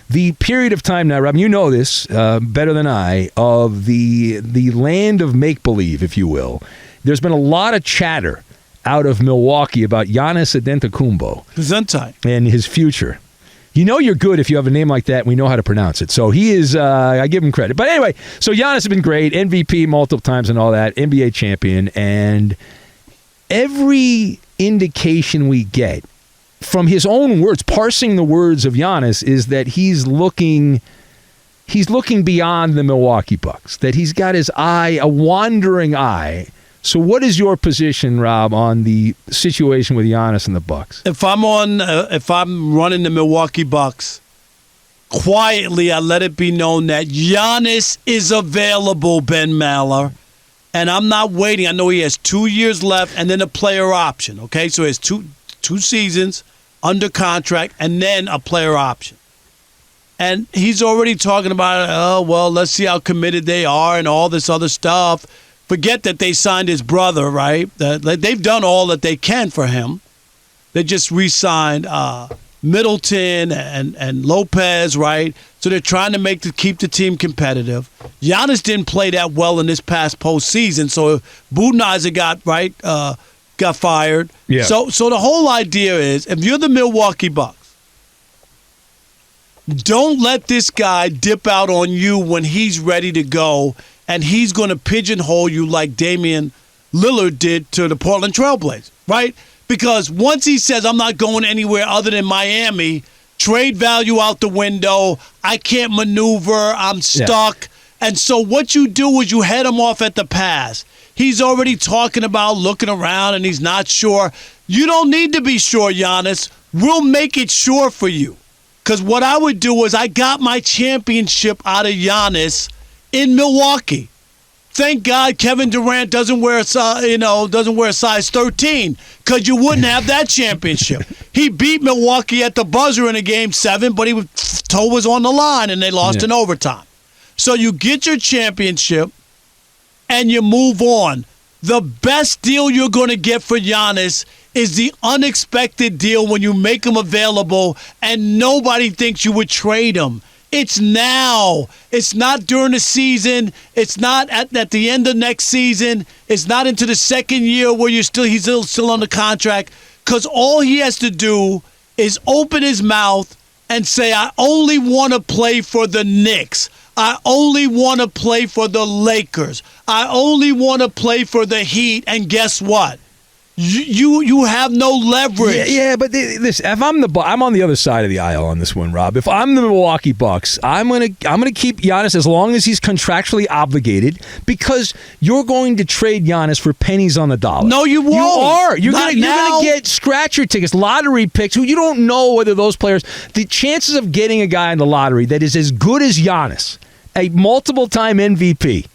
the period of time now, Rob, you know this better than I, of the land of make-believe, if you will. There's been a lot of chatter out of Milwaukee about Giannis Antetokounmpo and his future. You know you're good if you have a name like that and we know how to pronounce it. So he is, I give him credit. But anyway, so Giannis has been great, MVP multiple times and all that, NBA champion, and every indication we get from his own words, parsing the words of Giannis, is that he's looking beyond the Milwaukee Bucks, that he's got his eye, a wandering eye. So what is your position, Rob, on the situation with Giannis and the Bucks? If I'm running the Milwaukee Bucks, quietly I let it be known that Giannis is available, Ben Maller, and I'm not waiting. I know he has 2 years left and then a player option. Okay, so he has two seasons under contract and then a player option. And he's already talking about, oh, well, let's see how committed they are and all this other stuff. Forget that they signed his brother, right? They've done all that they can for him. They just re-signed Middleton and Lopez, right? So they're trying to keep the team competitive. Giannis didn't play that well in this past postseason, so Budenholzer got fired. Yeah. So the whole idea is, if you're the Milwaukee Bucks, don't let this guy dip out on you when he's ready to go, and he's going to pigeonhole you like Damian Lillard did to the Portland Trailblazers, right? Because once he says, I'm not going anywhere other than Miami, trade value out the window, I can't maneuver, I'm stuck. Yeah. And so what you do is you head him off at the pass. He's already talking about looking around and he's not sure. You don't need to be sure, Giannis. We'll make it sure for you. Because what I would do is I got my championship out of Giannis in Milwaukee. Thank God Kevin Durant doesn't wear a size 13, because you wouldn't have that championship. He beat Milwaukee at the buzzer in a Game 7, but his toe was on the line and they lost in overtime. So you get your championship and you move on. The best deal you're going to get for Giannis is the unexpected deal when you make him available and nobody thinks you would trade him. It's now. It's not during the season. It's not at the end of next season. It's not into the second year where he's still under contract. Because all he has to do is open his mouth and say, I only want to play for the Knicks. I only want to play for the Lakers. I only want to play for the Heat. And guess what? You have no leverage. Yeah, but listen, if I'm on the other side of the aisle on this one, Rob. If I'm the Milwaukee Bucks, I'm gonna keep Giannis as long as he's contractually obligated, because you're going to trade Giannis for pennies on the dollar. No, you won't. You are. You're gonna get scratcher tickets, lottery picks. Who you don't know whether those players. The chances of getting a guy in the lottery that is as good as Giannis, a multiple-time MVP,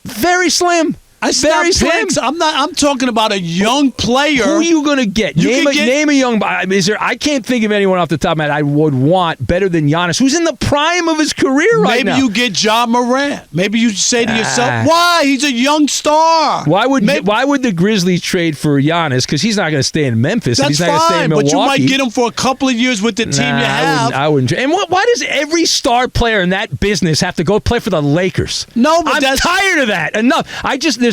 very slim. Very slim. I'm talking about a young player. Who are you going to get? Name a young. I can't think of anyone off the top of my head I would want better than Giannis, who's in the prime of his career right now. Maybe you get Ja Morant. Maybe you say to yourself, "Why? He's a young star." Why would the Grizzlies trade for Giannis? Because he's not going to stay in Memphis. That's he's not going to stay in Milwaukee. But you might get him for a couple of years with the team you have. I wouldn't. And why does every star player in that business have to go play for the Lakers? No, but I'm tired of that. Enough.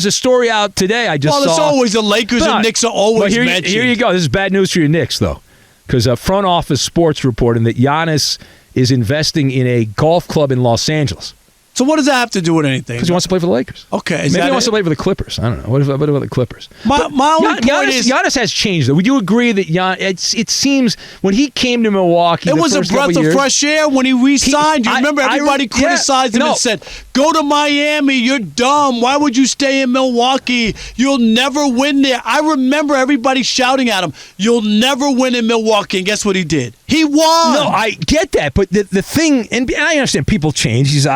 There's a story out today I just saw. Well, it's always the Lakers and Knicks are always mentioned. Here you go. This is bad news for your Knicks, though, because Front Office Sports reporting that Giannis is investing in a golf club in Los Angeles. So what does that have to do with anything? Because he wants to play for the Lakers. Okay. Maybe he wants to play for the Clippers. I don't know. What about the Clippers? My only point is... Giannis has changed, though. Would you agree that Giannis... It seems when he came to Milwaukee... It was a breath of fresh air when he re-signed. You remember everybody criticized him and said, go to Miami, you're dumb. Why would you stay in Milwaukee? You'll never win there. I remember everybody shouting at him, you'll never win in Milwaukee. And guess what he did? He won. No, I get that. But the thing... And I understand people change. He's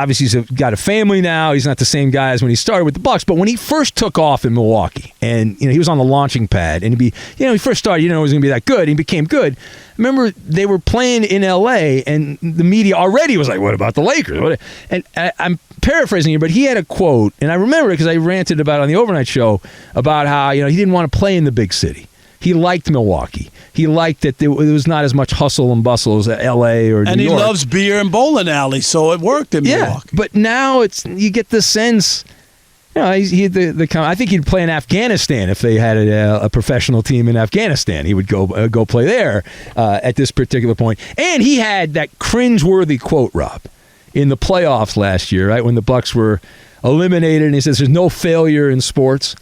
got a family now. He's not the same guy as when he started with the Bucks. But when he first took off in Milwaukee, and he was on the launching pad, and he first started, he was going to be that good. And he became good. Remember, they were playing in L.A., and the media already was like, "What about the Lakers?" And I'm paraphrasing here, but he had a quote, and I remember it because I ranted about it on the overnight show about how he didn't want to play in the big city. He liked Milwaukee. He liked that there was not as much hustle and bustle as L.A. or New York. And he loves beer and bowling alleys, so it worked in Milwaukee. But now you get the sense. I think he'd play in Afghanistan if they had a professional team in Afghanistan. He would go play there at this particular point. And he had that cringeworthy quote, Rob, in the playoffs last year, right, when the Bucks were eliminated, and he says there's no failure in sports.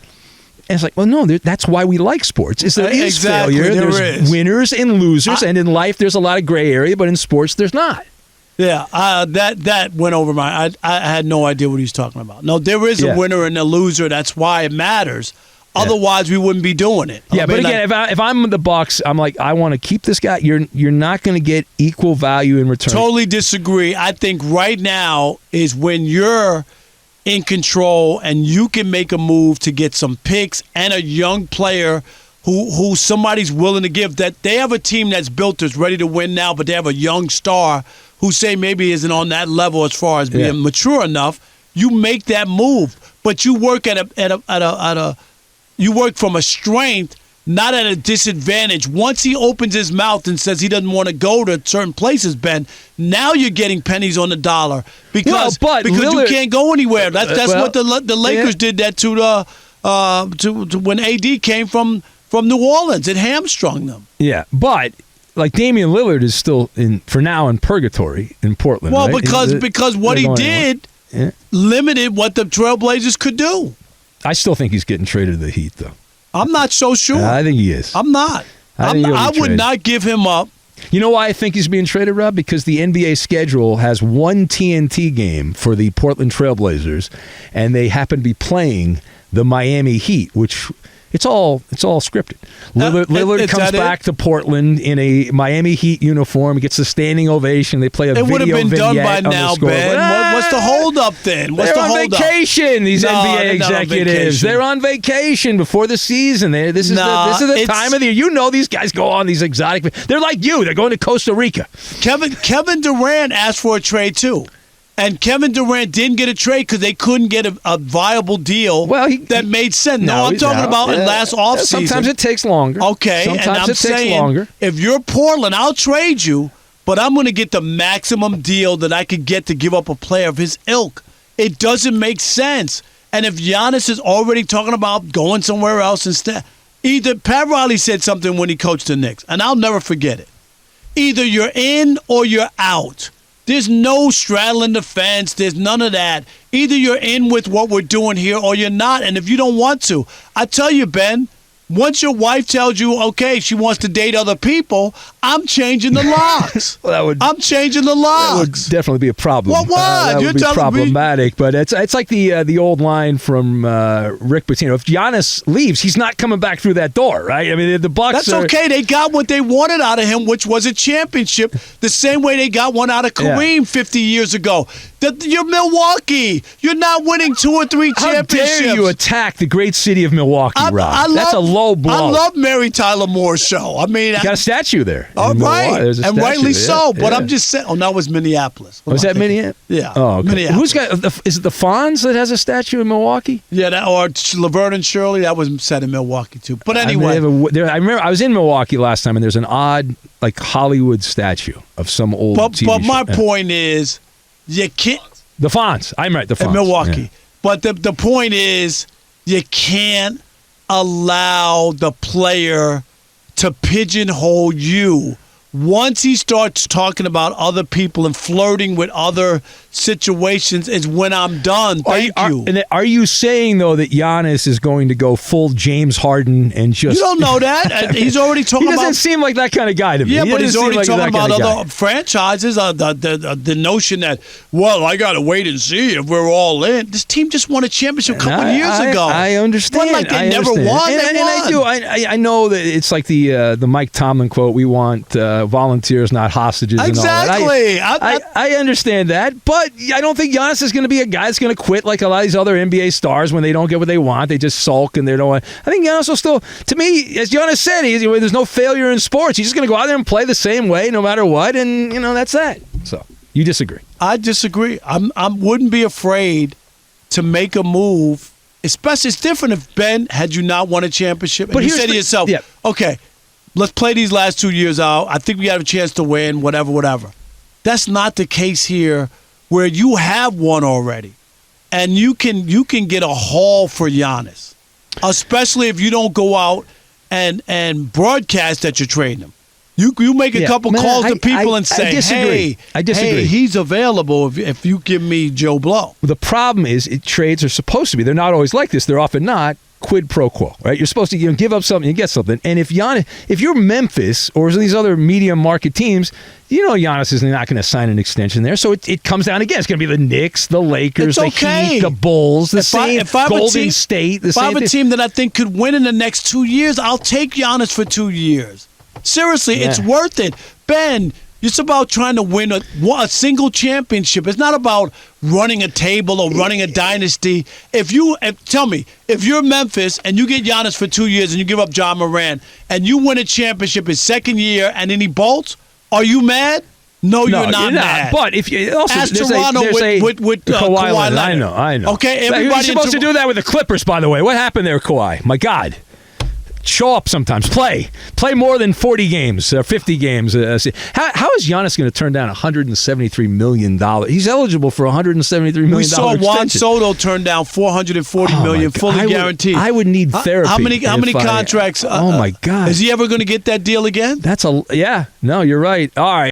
And it's like, well, no, that's why we like sports. There is failure. There's winners and losers, and in life there's a lot of gray area, but in sports there's not. Yeah, that went over my. I had no idea what he was talking about. No, there is a winner and a loser. That's why it matters. Otherwise, we wouldn't be doing it. Yeah, but again, if I'm the Bucks, I'm like, I want to keep this guy. You're not going to get equal value in return. Totally disagree. I think right now is when you're in control and you can make a move to get some picks and a young player who somebody's willing to give. That they have a team that's built that's ready to win now, but they have a young star who say maybe isn't on that level as far as being mature enough. You make that move, but you work you work from a strength, not at a disadvantage. Once he opens his mouth and says he doesn't want to go to certain places, Ben, now you're getting pennies on the dollar because Lillard, you can't go anywhere. That's what the Lakers did that to when AD came from New Orleans. It hamstrung them. Yeah, but like Damian Lillard is still in purgatory in Portland. Well, right? because what he did limited what the Trailblazers could do. I still think he's getting traded to the Heat, though. I'm not so sure. I think he is. I'm not. I would not give him up. You know why I think he's being traded, Rob? Because the NBA schedule has one TNT game for the Portland Trailblazers, and they happen to be playing the Miami Heat, which it's all scripted. Lillard comes back to Portland in a Miami Heat uniform, gets a standing ovation. They play a video vignette. It would have been done by now, Ben. What's the holdup then? They're on vacation. These NBA executives. They're on vacation before the season. This is the time of the year. You know these guys go on these exotic. They're like you. They're going to Costa Rica. Kevin Durant asked for a trade too. And Kevin Durant didn't get a trade because they couldn't get a viable deal that made sense. No, I'm talking about in last offseason. Sometimes it takes longer. Okay, sometimes it takes longer. If you're Portland, I'll trade you, but I'm going to get the maximum deal that I could get to give up a player of his ilk. It doesn't make sense. And if Giannis is already talking about going somewhere else instead, either Pat Riley said something when he coached the Knicks, and I'll never forget it. Either you're in or you're out. There's no straddling the fence. There's none of that. Either you're in with what we're doing here or you're not. And if you don't want to, I tell you, Ben, once your wife tells you, okay, she wants to date other people, I'm changing the locks. I'm changing the locks. That would definitely be a problem. What? That would be problematic. But it's like the old line from Rick Pitino. If Giannis leaves, he's not coming back through that door, right? I mean, the Bucks. That's okay. They got what they wanted out of him, which was a championship, the same way they got one out of Kareem 50 years ago. You're Milwaukee. You're not winning 2 or 3 championships. How dare you attack the great city of Milwaukee, Rob? That's a low blow. I love Mary Tyler Moore's show. I mean, you got a statue there. All right, and rightly so. But I'm just saying. Oh, no, it was Minneapolis. Was that Minneapolis? Yeah. Oh, okay. Minneapolis. Who's got? Is it the Fonz that has a statue in Milwaukee? Yeah, or Laverne and Shirley. That was set in Milwaukee too. But anyway, I remember I was in Milwaukee last time, and there's an odd, like Hollywood statue of some old TV show. But my point is, you can't. The Fonz. I'm right. The Fonz. In Milwaukee. Yeah. But the point is, you can't allow the player to pigeonhole you. Once he starts talking about other people and flirting with other situations is when I'm done. Thank you. Are you saying, though, that Giannis is going to go full James Harden and just... You don't know that. He's already talking about... He doesn't seem like that kind of guy to me. Yeah, but he's already talking about other franchises. The notion that, well, I got to wait and see if we're all in. This team just won a championship a couple of years ago. I understand. It wasn't like they never won. And I do. I know that it's like the Mike Tomlin quote, we want... volunteers, not hostages. Exactly. And all that. I understand that, but I don't think Giannis is going to be a guy that's going to quit like a lot of these other NBA stars when they don't get what they want. They just sulk and they don't want. I think Giannis will still, to me, as Giannis said, there's no failure in sports. He's just going to go out there and play the same way no matter what, and that's that. So you disagree? I disagree. I wouldn't be afraid to make a move especially it's different if Ben had you not won a championship and But you here's say to the- yourself, yeah. okay, let's play these last 2 years out. I think we have a chance to win, whatever. That's not the case here where you have won already. And you can get a haul for Giannis, especially if you don't go out and broadcast that you're trading him. You make a couple calls to people and say, I disagree. hey, he's available if you give me Joe Blow. The problem is trades are supposed to be. They're not always like this. They're often not. Quid pro quo, right? You're supposed to give up something and get something. And if you're Memphis or these other medium market teams, Giannis is not going to sign an extension there. So it comes down again. It's going to be the Knicks, the Lakers, the Heat, the Bulls, Golden State. If I have a team that I think could win in the next 2 years, I'll take Giannis for 2 years. Seriously, It's worth it. Ben, it's about trying to win a single championship. It's not about running a table or running a dynasty. Tell me, if you're Memphis and you get Giannis for 2 years and you give up John Moran and you win a championship his second year and then he bolts, are you mad? No, you're not mad. But if you also ask Toronto with Kawhi Leonard. I know. Okay, you're everybody supposed to do that with the Clippers, by the way. What happened there, Kawhi? My God. Show up sometimes. Play more than 40 games, 50 games. How is Giannis going to turn down $173 million? He's eligible for $173 million. We saw Juan Soto turn down $440 million, fully guaranteed. I would need therapy. How many contracts? Oh my God! Is he ever going to get that deal again? No, you're right. All right.